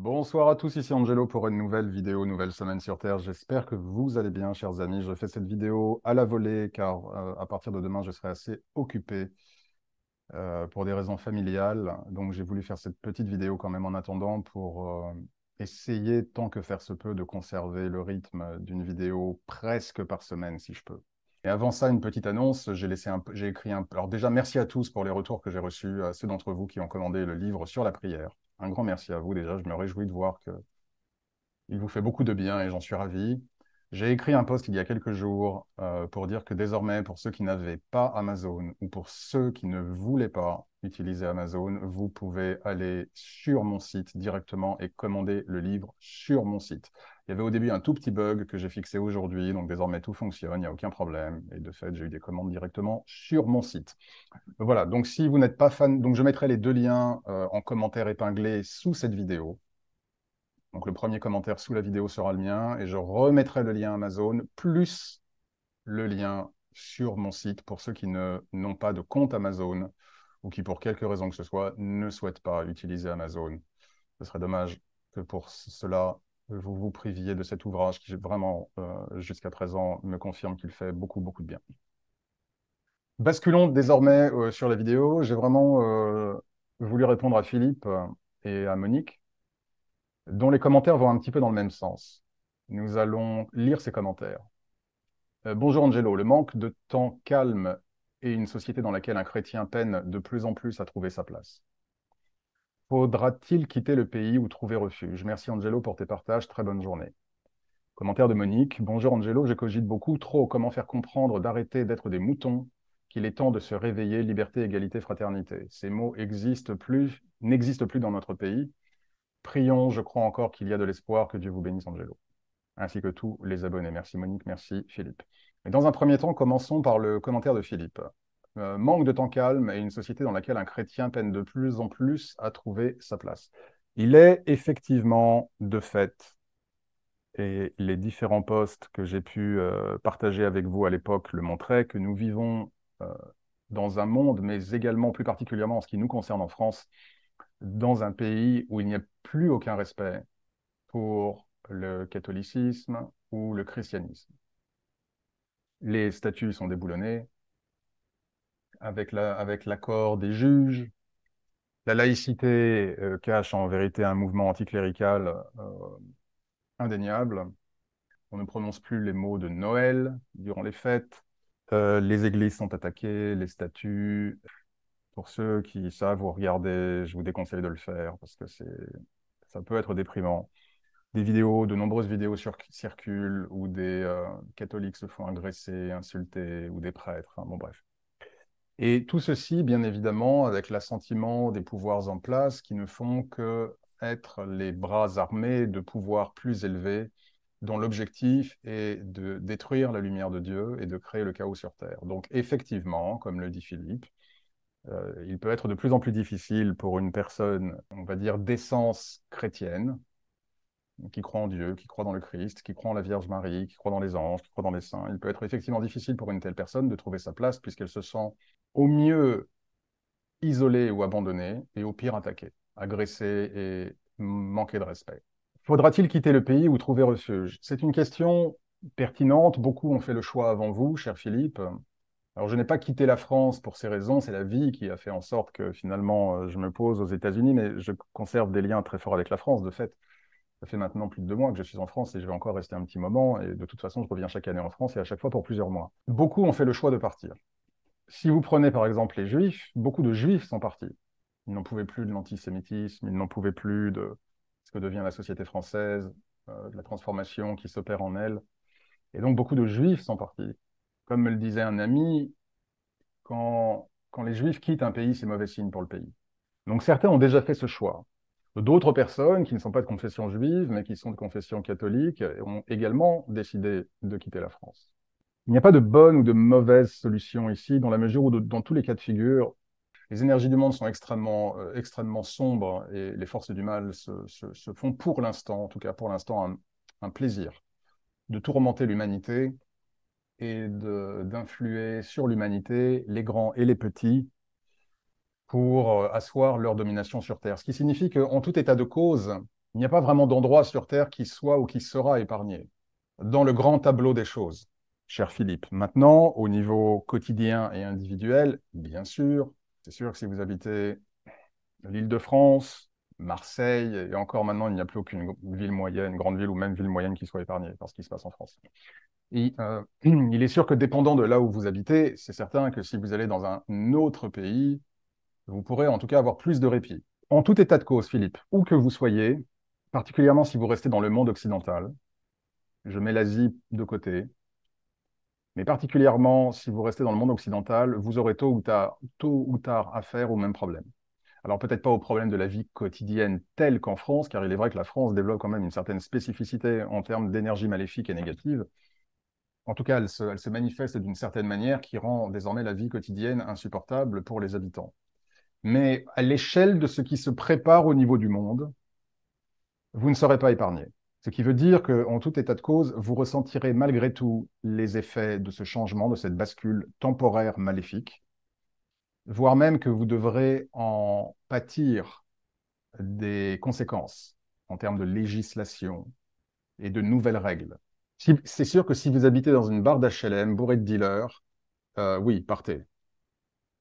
Bonsoir à tous, ici Angelo pour une nouvelle vidéo, nouvelle semaine sur Terre. J'espère que vous allez bien, chers amis. Je fais cette vidéo à la volée car à partir de demain, je serai assez occupé pour des raisons familiales. Donc j'ai voulu faire cette petite vidéo quand même en attendant pour essayer, tant que faire se peut, de conserver le rythme d'une vidéo presque par semaine, si je peux. Et avant ça, une petite annonce, j'ai écrit un... Alors déjà, merci à tous pour les retours que j'ai reçus, à ceux d'entre vous qui ont commandé le livre sur la prière. Un grand merci à vous déjà, je me réjouis de voir que il vous fait beaucoup de bien et j'en suis ravi. J'ai écrit un post il y a quelques jours pour dire que désormais, pour ceux qui n'avaient pas Amazon ou pour ceux qui ne voulaient pas utiliser Amazon, vous pouvez aller sur mon site directement et commander le livre sur mon site. Il y avait au début un tout petit bug que j'ai fixé aujourd'hui, donc désormais tout fonctionne, il n'y a aucun problème. Et de fait, j'ai eu des commandes directement sur mon site. Voilà, donc si vous n'êtes pas fan, donc je mettrai les deux liens en commentaire épinglé sous cette vidéo. Donc le premier commentaire sous la vidéo sera le mien et je remettrai le lien Amazon plus le lien sur mon site pour ceux qui n'ont pas de compte Amazon ou qui, pour quelque raison que ce soit, ne souhaitent pas utiliser Amazon. Ce serait dommage que pour cela, vous vous priviez de cet ouvrage qui, vraiment, jusqu'à présent, me confirme qu'il fait beaucoup, beaucoup de bien. Basculons désormais sur la vidéo. J'ai vraiment voulu répondre à Philippe et à Monique dont les commentaires vont un petit peu dans le même sens. Nous allons lire ces commentaires. Bonjour Angelo, le manque de temps calme et une société dans laquelle un chrétien peine de plus en plus à trouver sa place. Faudra-t-il quitter le pays ou trouver refuge? Merci Angelo pour tes partages, très bonne journée. Commentaire de Monique. Bonjour Angelo, je cogite beaucoup trop comment faire comprendre d'arrêter d'être des moutons, qu'il est temps de se réveiller, liberté, égalité, fraternité. Ces mots n'existent plus dans notre pays. Prions, je crois encore qu'il y a de l'espoir, que Dieu vous bénisse Angelo, ainsi que tous les abonnés. Merci Monique, merci Philippe. Et dans un premier temps, commençons par le commentaire de Philippe. Manque de temps calme et une société dans laquelle un chrétien peine de plus en plus à trouver sa place. Il est effectivement de fait, et les différents posts que j'ai pu partager avec vous à l'époque le montraient, que nous vivons euh, dans un monde, mais également plus particulièrement en ce qui nous concerne en France, dans un pays où il n'y a plus aucun respect pour le catholicisme ou le christianisme. Les statuts sont déboulonnés avec l'accord des juges. La laïcité cache en vérité un mouvement anticlérical indéniable. On ne prononce plus les mots de Noël durant les fêtes. Les églises sont attaquées, les statuts. Pour ceux qui savent vous regarder, je vous déconseille de le faire parce que ça peut être déprimant. De nombreuses vidéos circulent où des catholiques se font agresser, insulter, ou des prêtres, hein, bon bref. Et tout ceci, bien évidemment, avec l'assentiment des pouvoirs en place qui ne font que être les bras armés de pouvoirs plus élevés dont l'objectif est de détruire la lumière de Dieu et de créer le chaos sur Terre. Donc effectivement, comme le dit Philippe, il peut être de plus en plus difficile pour une personne, on va dire, d'essence chrétienne, qui croit en Dieu, qui croit dans le Christ, qui croit en la Vierge Marie, qui croit dans les anges, qui croit dans les saints. Il peut être effectivement difficile pour une telle personne de trouver sa place puisqu'elle se sent au mieux isolée ou abandonnée et au pire attaquée, agressée et manquée de respect. Faudra-t-il quitter le pays ou trouver refuge? C'est une question pertinente. Beaucoup ont fait le choix avant vous, cher Philippe. Alors, je n'ai pas quitté la France pour ces raisons. C'est la vie qui a fait en sorte que finalement, je me pose aux États-Unis, mais je conserve des liens très forts avec la France, de fait. Ça fait maintenant plus de 2 mois que je suis en France et je vais encore rester un petit moment. Et de toute façon, je reviens chaque année en France et à chaque fois pour plusieurs mois. Beaucoup ont fait le choix de partir. Si vous prenez par exemple les Juifs, beaucoup de Juifs sont partis. Ils n'en pouvaient plus de l'antisémitisme, ils n'en pouvaient plus de ce que devient la société française, de la transformation qui s'opère en elle. Et donc beaucoup de Juifs sont partis. Comme me le disait un ami, quand les Juifs quittent un pays, c'est mauvais signe pour le pays. Donc certains ont déjà fait ce choix. D'autres personnes qui ne sont pas de confession juive, mais qui sont de confession catholique, ont également décidé de quitter la France. Il n'y a pas de bonne ou de mauvaise solution ici, dans la mesure où, dans tous les cas de figure, les énergies du monde sont extrêmement sombres et les forces du mal se font pour l'instant, en tout cas pour l'instant, un plaisir de tourmenter l'humanité et d'influer sur l'humanité, les grands et les petits, pour asseoir leur domination sur Terre. Ce qui signifie qu'en tout état de cause, Il n'y a pas vraiment d'endroit sur Terre qui soit ou qui sera épargné dans le grand tableau des choses, cher Philippe. Maintenant, au niveau quotidien et individuel, bien sûr, c'est sûr que si vous habitez l'Île-de-France, Marseille, et encore maintenant, il n'y a plus aucune ville moyenne, grande ville ou même ville moyenne qui soit épargnée par ce qui se passe en France. Il est sûr que dépendant de là où vous habitez, c'est certain que si vous allez dans un autre pays, vous pourrez en tout cas avoir plus de répit. En tout état de cause, Philippe, où que vous soyez, particulièrement si vous restez dans le monde occidental, je mets l'Asie de côté, mais particulièrement si vous restez dans le monde occidental, vous aurez tôt ou tard affaire au même problème. Alors peut-être pas au problème de la vie quotidienne telle qu'en France, car il est vrai que la France développe quand même une certaine spécificité en termes d'énergie maléfique et négative. En tout cas, elle se manifeste d'une certaine manière qui rend désormais la vie quotidienne insupportable pour les habitants. Mais à l'échelle de ce qui se prépare au niveau du monde, vous ne serez pas épargné. Ce qui veut dire qu'en tout état de cause, vous ressentirez malgré tout les effets de ce changement, de cette bascule temporaire maléfique, voire même que vous devrez en pâtir des conséquences en termes de législation et de nouvelles règles. C'est sûr que si vous habitez dans une barre d'HLM bourrée de dealers, oui, partez.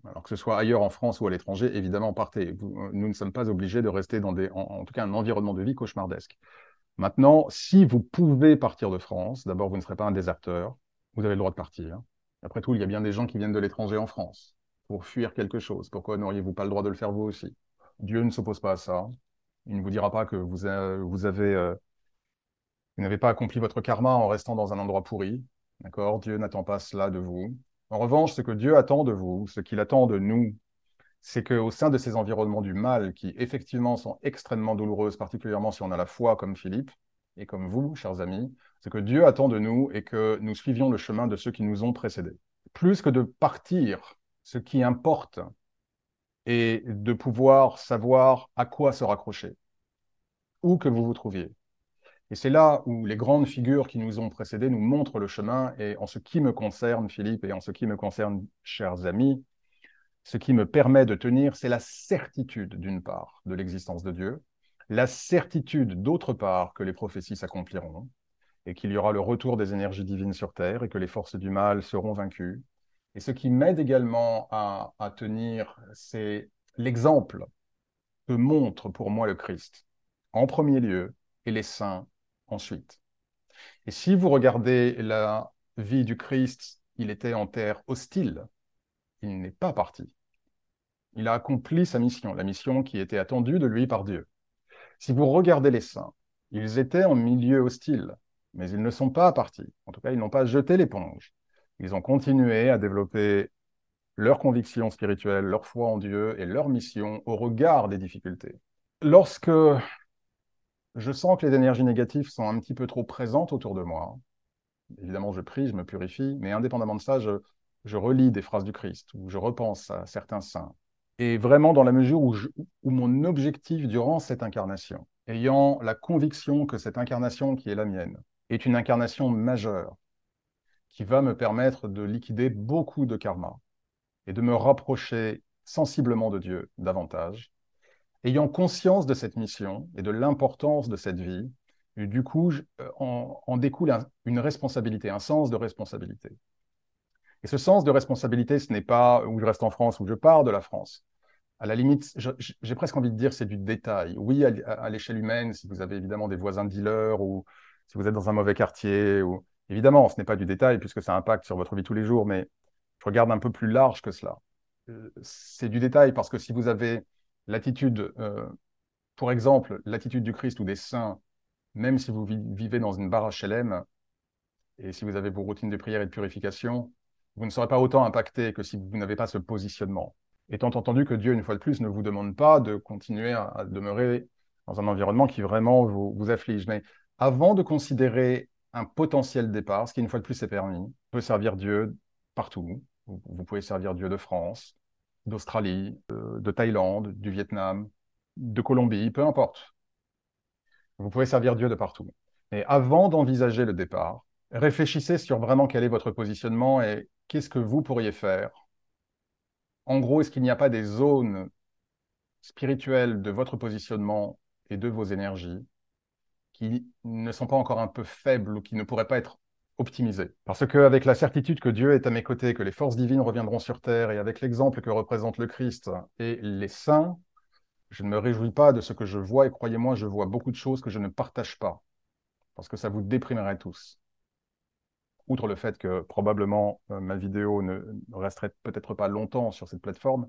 Alors que ce soit ailleurs en France ou à l'étranger, évidemment, partez. Nous ne sommes pas obligés de rester dans en tout cas un environnement de vie cauchemardesque. Maintenant, si vous pouvez partir de France, d'abord, vous ne serez pas un déserteur, vous avez le droit de partir. Après tout, il y a bien des gens qui viennent de l'étranger en France pour fuir quelque chose. Pourquoi n'auriez-vous pas le droit de le faire vous aussi? Dieu ne s'oppose pas à ça. Il ne vous dira pas que vous n'avez pas accompli votre karma en restant dans un endroit pourri. D'accord? Dieu n'attend pas cela de vous. En revanche, ce que Dieu attend de vous, ce qu'il attend de nous, c'est qu'au sein de ces environnements du mal, qui effectivement sont extrêmement douloureuses, particulièrement si on a la foi comme Philippe et comme vous, chers amis, ce que Dieu attend de nous est que nous suivions le chemin de ceux qui nous ont précédés. Plus que de partir, ce qui importe est de pouvoir savoir à quoi se raccrocher, où que vous vous trouviez. Et c'est là où les grandes figures qui nous ont précédés nous montrent le chemin. Et en ce qui me concerne, Philippe, et en ce qui me concerne, chers amis, ce qui me permet de tenir, c'est la certitude, d'une part, de l'existence de Dieu, la certitude, d'autre part, que les prophéties s'accompliront, et qu'il y aura le retour des énergies divines sur Terre, et que les forces du mal seront vaincues. Et ce qui m'aide également à tenir, c'est l'exemple que montre pour moi le Christ, en premier lieu, et les saints ensuite. Et si vous regardez la vie du Christ, il était en terre hostile, il n'est pas parti. Il a accompli sa mission, la mission qui était attendue de lui par Dieu. Si vous regardez les saints, ils étaient en milieu hostile, mais ils ne sont pas partis. En tout cas, ils n'ont pas jeté l'éponge. Ils ont continué à développer leur conviction spirituelle, leur foi en Dieu et leur mission au regard des difficultés. Lorsque je sens que les énergies négatives sont un petit peu trop présentes autour de moi, évidemment, je prie, je me purifie, mais indépendamment de ça, je relis des phrases du Christ, ou je repense à certains saints. Et vraiment, dans la mesure où mon objectif durant cette incarnation, ayant la conviction que cette incarnation qui est la mienne, est une incarnation majeure, qui va me permettre de liquider beaucoup de karma et de me rapprocher sensiblement de Dieu davantage, ayant conscience de cette mission et de l'importance de cette vie, et du coup, en découle une responsabilité, un sens de responsabilité. Et ce sens de responsabilité, ce n'est pas où je reste en France ou je pars de la France. À la limite, j'ai presque envie de dire c'est du détail. Oui, à l'échelle humaine, si vous avez évidemment des voisins dealers ou si vous êtes dans un mauvais quartier, ou évidemment, ce n'est pas du détail puisque ça impacte sur votre vie tous les jours, mais je regarde un peu plus large que cela. C'est du détail parce que si vous avez l'attitude, pour exemple, l'attitude du Christ ou des saints, même si vous vivez dans une barre HLM et si vous avez vos routines de prière et de purification, vous ne serez pas autant impacté que si vous n'avez pas ce positionnement. Étant entendu que Dieu, une fois de plus, ne vous demande pas de continuer à demeurer dans un environnement qui vraiment vous afflige. Mais avant de considérer un potentiel départ, ce qui, une fois de plus, est permis, on peut servir Dieu partout. Vous pouvez servir Dieu de France, d'Australie, de Thaïlande, du Vietnam, de Colombie, peu importe. Vous pouvez servir Dieu de partout. Mais avant d'envisager le départ, réfléchissez sur vraiment quel est votre positionnement et qu'est-ce que vous pourriez faire. En gros, est-ce qu'il n'y a pas des zones spirituelles de votre positionnement et de vos énergies qui ne sont pas encore un peu faibles ou qui ne pourraient pas être optimisés. Parce qu'avec la certitude que Dieu est à mes côtés, que les forces divines reviendront sur terre, et avec l'exemple que représente le Christ et les saints, je ne me réjouis pas de ce que je vois, et croyez-moi, je vois beaucoup de choses que je ne partage pas, parce que ça vous déprimerait tous. Outre le fait que probablement ma vidéo ne resterait peut-être pas longtemps sur cette plateforme,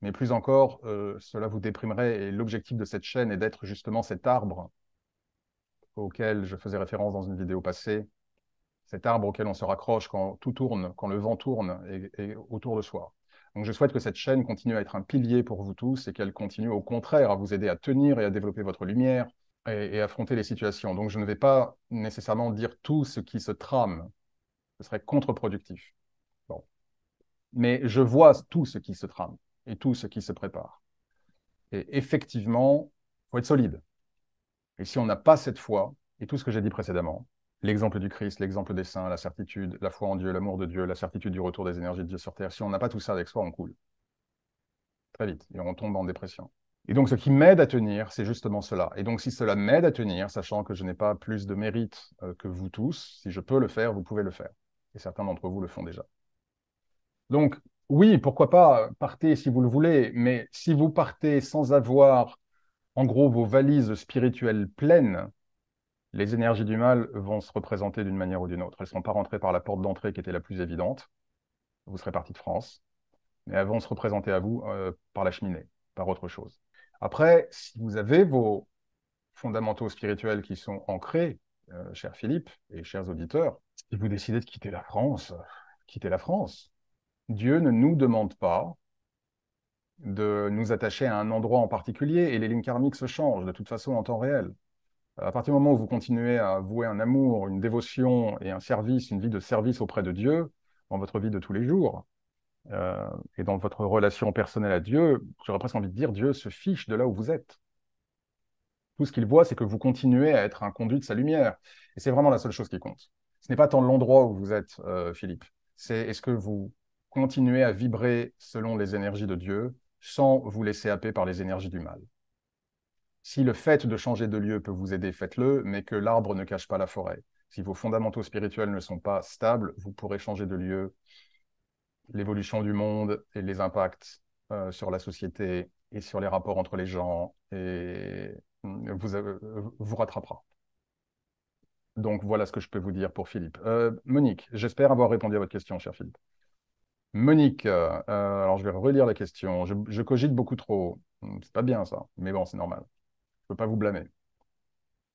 mais plus encore, cela vous déprimerait, et l'objectif de cette chaîne est d'être justement cet arbre auquel je faisais référence dans une vidéo passée, cet arbre auquel on se raccroche quand tout tourne, quand le vent tourne et autour de soi. Donc je souhaite que cette chaîne continue à être un pilier pour vous tous et qu'elle continue au contraire à vous aider à tenir et à développer votre lumière et affronter les situations. Donc je ne vais pas nécessairement dire tout ce qui se trame, ce serait contre-productif. Bon. Mais je vois tout ce qui se trame et tout ce qui se prépare. Et effectivement, il faut être solide. Et si on n'a pas cette foi, et tout ce que j'ai dit précédemment, l'exemple du Christ, l'exemple des saints, la certitude, la foi en Dieu, l'amour de Dieu, la certitude du retour des énergies de Dieu sur Terre, si on n'a pas tout ça avec soi, on coule très vite et on tombe en dépression. Et donc, ce qui m'aide à tenir, c'est justement cela. Et donc, si cela m'aide à tenir, sachant que je n'ai pas plus de mérite que vous tous, si je peux le faire, vous pouvez le faire. Et certains d'entre vous le font déjà. Donc, oui, pourquoi pas, partez si vous le voulez, mais si vous partez sans avoir, en gros, vos valises spirituelles pleines, les énergies du mal vont se représenter d'une manière ou d'une autre. Elles ne sont pas rentrées par la porte d'entrée qui était la plus évidente. Vous serez parti de France. Mais elles vont se représenter à vous par la cheminée, par autre chose. Après, si vous avez vos fondamentaux spirituels qui sont ancrés, cher Philippe et chers auditeurs, si vous décidez de quitter la France, quittez la France. Dieu ne nous demande pas de nous attacher à un endroit en particulier et les lignes karmiques se changent de toute façon en temps réel. À partir du moment où vous continuez à vouer un amour, une dévotion et un service, une vie de service auprès de Dieu, dans votre vie de tous les jours, et dans votre relation personnelle à Dieu, j'aurais presque envie de dire, Dieu se fiche de là où vous êtes. Tout ce qu'il voit, c'est que vous continuez à être un conduit de sa lumière. Et c'est vraiment la seule chose qui compte. Ce n'est pas tant l'endroit où vous êtes, Philippe, c'est est-ce que vous continuez à vibrer selon les énergies de Dieu sans vous laisser happer par les énergies du mal. Si le fait de changer de lieu peut vous aider, faites-le, mais que l'arbre ne cache pas la forêt. Si vos fondamentaux spirituels ne sont pas stables, vous pourrez changer de lieu. L'évolution du monde et les impacts sur la société et sur les rapports entre les gens et vous rattrapera. Donc voilà ce que je peux vous dire pour Philippe. Monique, j'espère avoir répondu à votre question, cher Philippe. Monique, alors je vais relire la question. Je cogite beaucoup trop. C'est pas bien ça, mais bon, c'est normal. Je ne peux pas vous blâmer.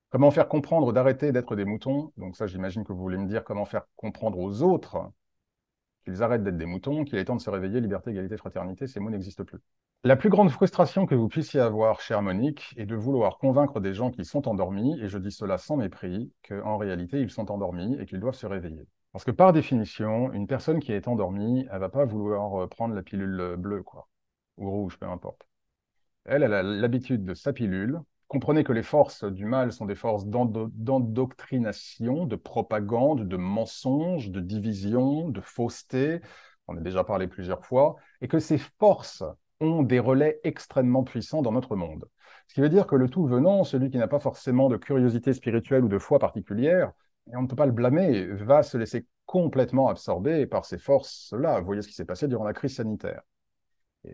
Comment faire comprendre d'arrêter d'être des moutons? Donc ça, j'imagine que vous voulez me dire comment faire comprendre aux autres qu'ils arrêtent d'être des moutons, qu'il est temps de se réveiller, liberté, égalité, fraternité, ces mots n'existent plus. La plus grande frustration que vous puissiez avoir, chère Monique, est de vouloir convaincre des gens qui sont endormis, et je dis cela sans mépris, qu'en réalité, ils sont endormis et qu'ils doivent se réveiller. Parce que par définition, une personne qui est endormie, elle ne va pas vouloir prendre la pilule bleue, quoi, ou rouge, peu importe. Elle a l'habitude de sa pilule. Comprenez que les forces du mal sont des forces d'endoctrination, de propagande, de mensonge, de division, de fausseté. On a déjà parlé plusieurs fois. Et que ces forces ont des relais extrêmement puissants dans notre monde. Ce qui veut dire que le tout venant, celui qui n'a pas forcément de curiosité spirituelle ou de foi particulière, et on ne peut pas le blâmer, va se laisser complètement absorber par ces forces-là. Vous voyez ce qui s'est passé durant la crise sanitaire.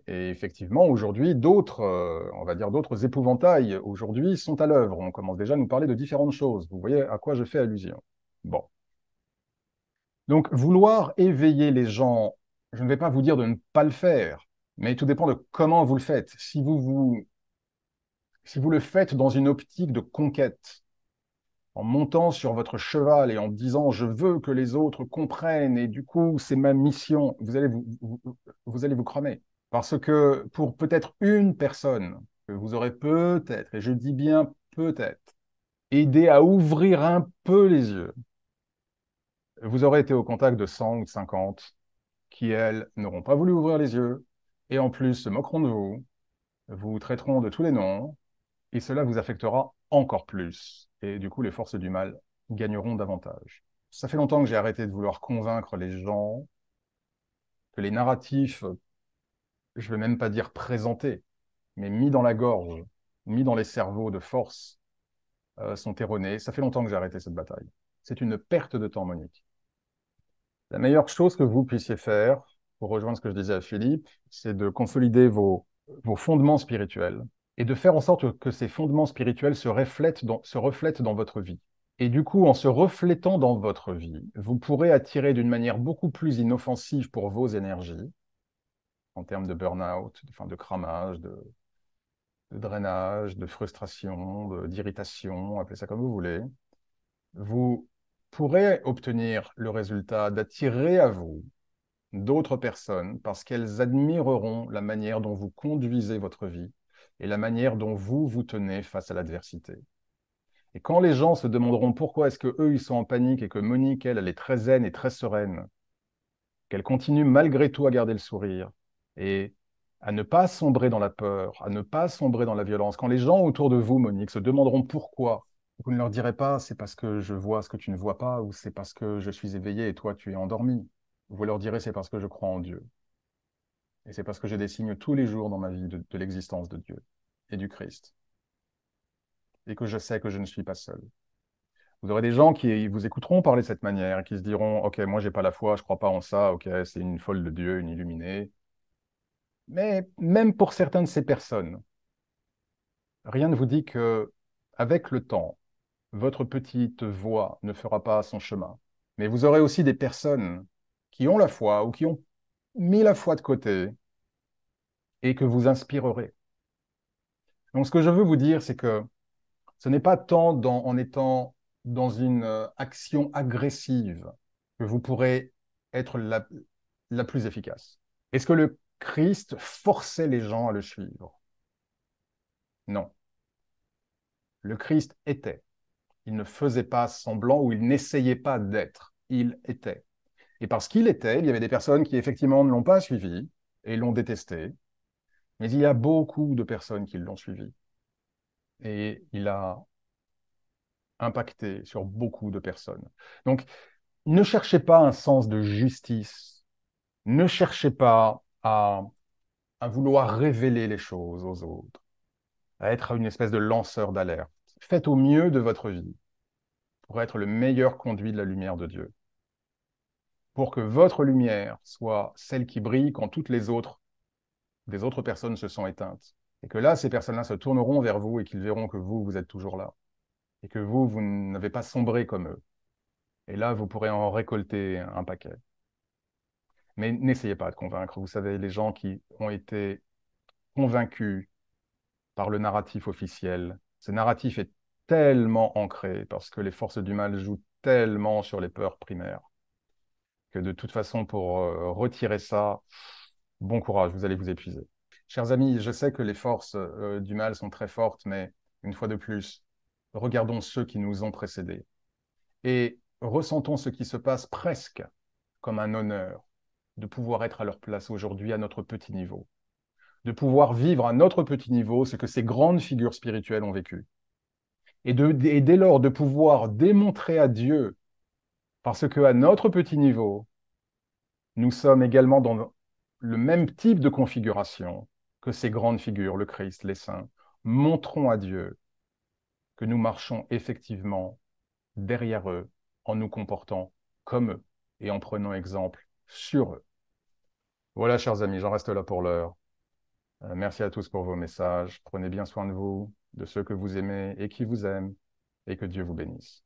Et effectivement, aujourd'hui, d'autres, on va dire d'autres épouvantails, aujourd'hui, sont à l'œuvre. On commence déjà à nous parler de différentes choses. Vous voyez à quoi je fais allusion. Bon. Donc, vouloir éveiller les gens, je ne vais pas vous dire de ne pas le faire, mais tout dépend de comment vous le faites. Si vous le faites dans une optique de conquête, en montant sur votre cheval et en disant je veux que les autres comprennent et du coup c'est ma mission, vous allez vous cramer. Parce que pour peut-être une personne que vous aurez peut-être, et je dis bien peut-être, aidé à ouvrir un peu les yeux, vous aurez été au contact de 100 ou de 50 qui, elles, n'auront pas voulu ouvrir les yeux et en plus se moqueront de vous, vous traiteront de tous les noms et cela vous affectera encore plus. Et du coup, les forces du mal gagneront davantage. Ça fait longtemps que j'ai arrêté de vouloir convaincre les gens que les narratifs, je ne vais même pas dire présentés, mais mis dans la gorge, mis dans les cerveaux de force sont erronées. Ça fait longtemps que j'ai arrêté cette bataille. C'est une perte de temps, Monique. La meilleure chose que vous puissiez faire, pour rejoindre ce que je disais à Philippe, c'est de consolider vos fondements spirituels et de faire en sorte que ces fondements spirituels se reflètent dans votre vie. Et du coup, en se reflétant dans votre vie, vous pourrez attirer d'une manière beaucoup plus inoffensive pour vos énergies, en termes de burn-out, enfin de cramage, de drainage, de frustration, d'irritation, appelez ça comme vous voulez, vous pourrez obtenir le résultat d'attirer à vous d'autres personnes parce qu'elles admireront la manière dont vous conduisez votre vie et la manière dont vous vous tenez face à l'adversité. Et quand les gens se demanderont pourquoi est-ce que eux ils sont en panique et que Monique, elle est très zen et très sereine, qu'elle continue malgré tout à garder le sourire et à ne pas sombrer dans la peur, à ne pas sombrer dans la violence. Quand les gens autour de vous, Monique, se demanderont pourquoi, vous ne leur direz pas c'est parce que je vois ce que tu ne vois pas ou c'est parce que je suis éveillé et toi tu es endormi. Vous leur direz c'est parce que je crois en Dieu. Et c'est parce que j'ai des signes tous les jours dans ma vie de l'existence de Dieu et du Christ. Et que je sais que je ne suis pas seul. Vous aurez des gens qui vous écouteront parler de cette manière, qui se diront, OK, moi, j'ai pas la foi, je crois pas en ça, OK, c'est une folle de Dieu, une illuminée. Mais même pour certaines de ces personnes, rien ne vous dit que, avec le temps, votre petite voix ne fera pas son chemin. Mais vous aurez aussi des personnes qui ont la foi ou qui ont mis la foi de côté et que vous inspirerez. Donc, ce que je veux vous dire, c'est que ce n'est pas tant en étant dans une action agressive que vous pourrez être la plus efficace. Est-ce que le Christ forçait les gens à le suivre? Non. Le Christ était. Il ne faisait pas semblant ou il n'essayait pas d'être. Il était. Et parce qu'il était, il y avait des personnes qui effectivement ne l'ont pas suivi et l'ont détesté. Mais il y a beaucoup de personnes qui l'ont suivi. Et il a impacté sur beaucoup de personnes. Donc, ne cherchez pas un sens de justice. Ne cherchez pas à vouloir révéler les choses aux autres, à être une espèce de lanceur d'alerte. Faites au mieux de votre vie pour être le meilleur conduit de la lumière de Dieu, pour que votre lumière soit celle qui brille quand toutes les autres, des autres personnes se sont éteintes. Et que là, ces personnes-là se tourneront vers vous et qu'ils verront que vous, vous êtes toujours là. Et que vous n'avez pas sombré comme eux. Et là, vous pourrez en récolter un paquet. Mais n'essayez pas de convaincre. Vous savez, les gens qui ont été convaincus par le narratif officiel, ce narratif est tellement ancré parce que les forces du mal jouent tellement sur les peurs primaires que de toute façon, pour retirer ça, bon courage, vous allez vous épuiser. Chers amis, je sais que les forces du mal sont très fortes, mais une fois de plus, regardons ceux qui nous ont précédés et ressentons ce qui se passe presque comme un honneur de pouvoir être à leur place aujourd'hui à notre petit niveau, de pouvoir vivre à notre petit niveau ce que ces grandes figures spirituelles ont vécu. Et dès lors, de pouvoir démontrer à Dieu, parce qu'à notre petit niveau, nous sommes également dans le même type de configuration que ces grandes figures, le Christ, les saints. Montrons à Dieu que nous marchons effectivement derrière eux en nous comportant comme eux et en prenant exemple sur eux. Voilà, chers amis, j'en reste là pour l'heure. Merci à tous pour vos messages. Prenez bien soin de vous, de ceux que vous aimez et qui vous aiment, et que Dieu vous bénisse.